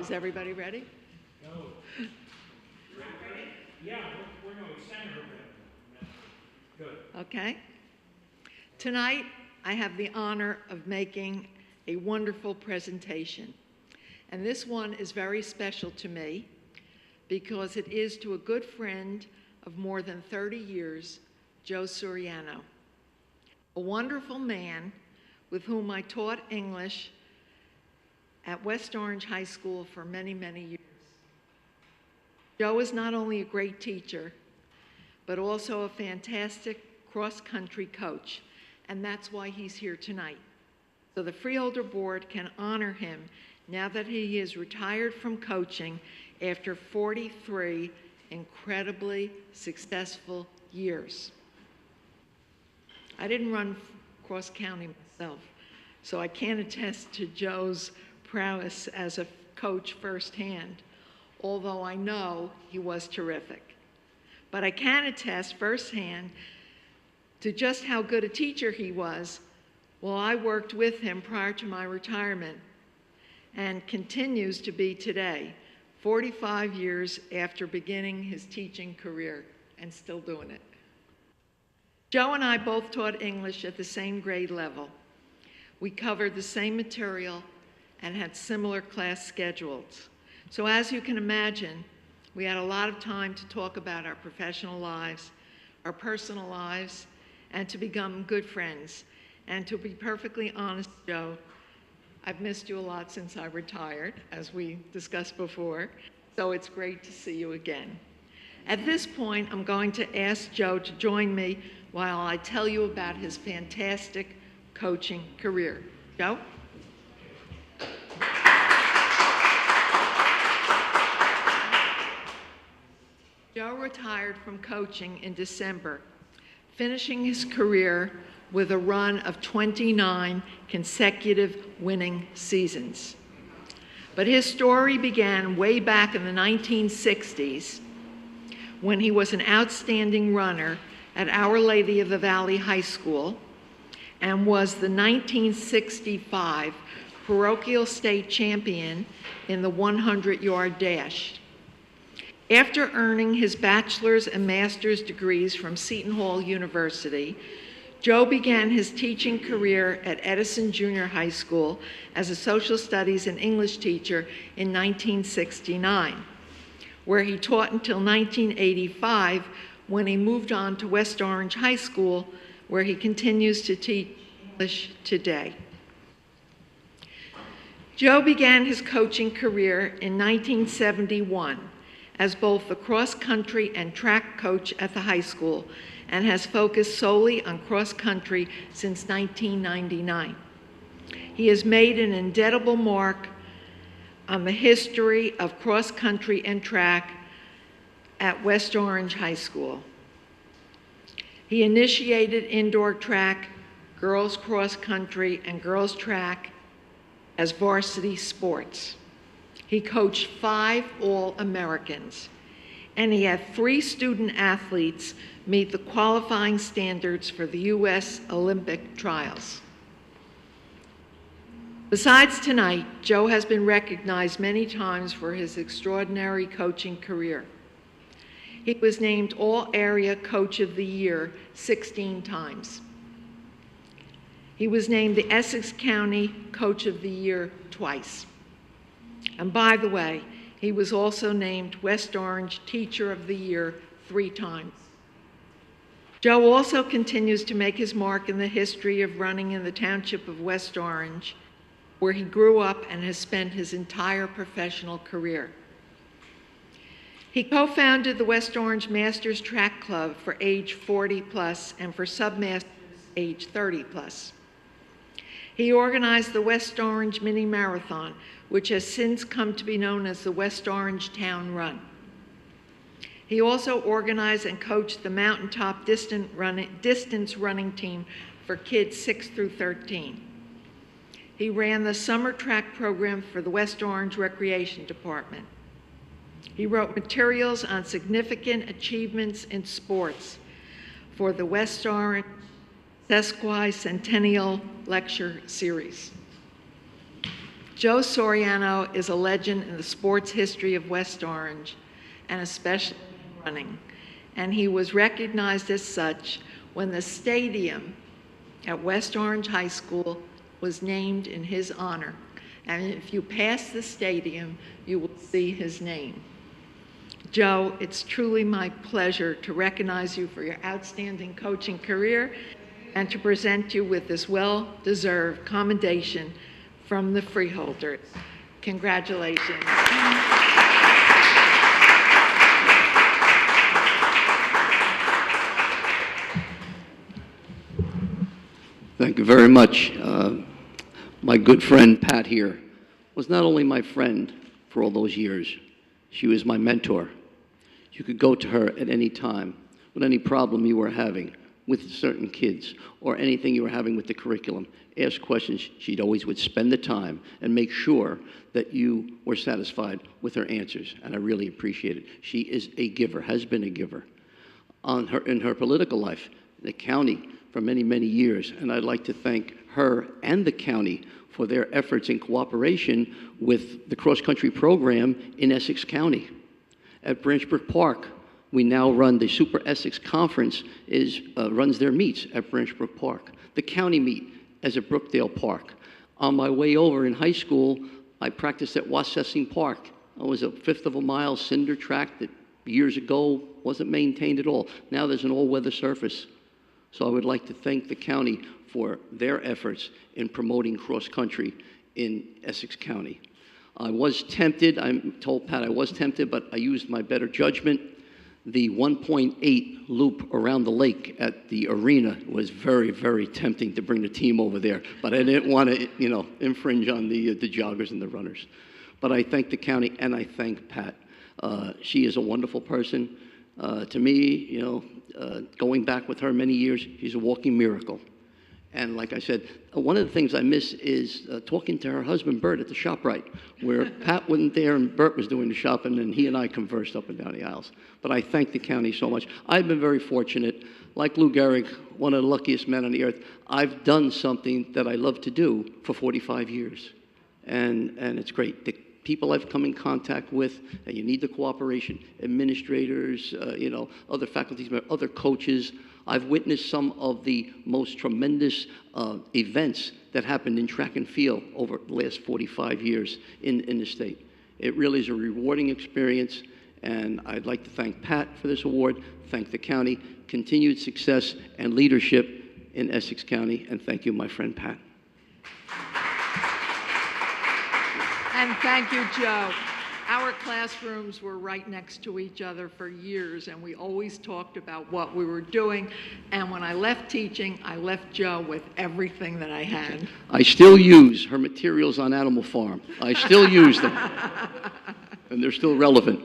Is everybody ready? No. You ready? Yeah, we're going to extend her ready. Good. Okay. Tonight, I have the honor of making a wonderful presentation. And this one is very special to me because it is to a good friend of more than 30 years, Joe Suriano, a wonderful man with whom I taught English at West Orange High School for many, many years. Joe is not only a great teacher, but also a fantastic cross-country coach, and that's why he's here tonight. So the Freeholder Board can honor him now that he is retired from coaching after 43 incredibly successful years. I didn't run cross-county myself, so I can't attest to Joe's prowess as a coach firsthand, although I know he was terrific. But I can attest firsthand to just how good a teacher he was while I worked with him prior to my retirement and continues to be today, 45 years after beginning his teaching career and still doing it. Joe and I both taught English at the same grade level. We covered the same material and had similar class schedules. So as you can imagine, we had a lot of time to talk about our professional lives, our personal lives, and to become good friends. And to be perfectly honest, Joe, I've missed you a lot since I retired, as we discussed before, so it's great to see you again. At this point, I'm going to ask Joe to join me while I tell you about his fantastic coaching career. Joe? Joe retired from coaching in December, finishing his career with a run of 29 consecutive winning seasons. But his story began way back in the 1960s when he was an outstanding runner at Our Lady of the Valley High School and was the 1965 parochial state champion in the 100-yard dash. After earning his bachelor's and master's degrees from Seton Hall University, Joe began his teaching career at Edison Junior High School as a social studies and English teacher in 1969, where he taught until 1985 when he moved on to West Orange High School, where he continues to teach English today. Joe began his coaching career in 1971 as both the cross-country and track coach at the high school, and has focused solely on cross-country since 1999. He has made an indelible mark on the history of cross-country and track at West Orange High School. He initiated indoor track, girls cross-country, and girls track as varsity sports. He coached 5 All-Americans, and he had 3 student athletes meet the qualifying standards for the U.S. Olympic trials. Besides tonight, Joe has been recognized many times for his extraordinary coaching career. He was named All-Area Coach of the Year 16 times. He was named the Essex County Coach of the Year twice. And by the way, he was also named West Orange Teacher of the Year 3 times. Joe also continues to make his mark in the history of running in the township of West Orange, where he grew up and has spent his entire professional career. He co-founded the West Orange Masters Track Club for age 40 plus and for submasters age 30 plus. He organized the West Orange Mini Marathon, which has since come to be known as the West Orange Town Run. He also organized and coached the Mountaintop distance running team for kids 6 through 13. He ran the summer track program for the West Orange Recreation Department. He wrote materials on significant achievements in sports for the West Orange Sesquicentennial Lecture Series. Joe Suriano is a legend in the sports history of West Orange, and especially in running. And he was recognized as such when the stadium at West Orange High School was named in his honor. And if you pass the stadium, you will see his name. Joe, it's truly my pleasure to recognize you for your outstanding coaching career and to present you with this well-deserved commendation from the Freeholders. Congratulations. Thank you very much. My good friend Pat here was not only my friend for all those years, she was my mentor. You could go to her at any time with any problem you were having with certain kids or anything you were having with the curriculum. Ask questions. She'd always would spend the time and make sure that you were satisfied with her answers, and I really appreciate it. She is a giver, has been a giver. In her political life, the county for many, many years, and I'd like to thank her and the county for their efforts in cooperation with the cross-country program in Essex County. At Branchbrook Park, we now run the Super Essex Conference runs their meets at Branchbrook Park. The county meet is at Brookdale Park. On my way over in high school, I practiced at Wassessing Park. It was a fifth of a mile cinder track that years ago wasn't maintained at all. Now there's an all-weather surface. So I would like to thank the county for their efforts in promoting cross-country in Essex County. I was tempted, I told Pat I was tempted, but I used my better judgment. The 1.8 loop around the lake at the arena was very, very tempting to bring the team over there, but I didn't want to, infringe on the joggers and the runners. But I thank the county and I thank Pat. She is a wonderful person. To me, going back with her many years, she's a walking miracle. And like I said, one of the things I miss is talking to her husband, Bert, at the ShopRite, where Pat wasn't there and Bert was doing the shopping, and he and I conversed up and down the aisles. But I thank the county so much. I've been very fortunate. Like Lou Gehrig, one of the luckiest men on the earth, I've done something that I love to do for 45 years. And it's great. The people I've come in contact with, and you need the cooperation, administrators, other faculty, other coaches. I've witnessed some of the most tremendous events that happened in track and field over the last 45 years in the state. It really is a rewarding experience, and I'd like to thank Pat for this award, thank the county, continued success and leadership in Essex County, and thank you, my friend Pat. And thank you, Joe. Our classrooms were right next to each other for years, and we always talked about what we were doing. And when I left teaching, I left Joe with everything that I had. I still use her materials on Animal Farm. I still use them, and they're still relevant.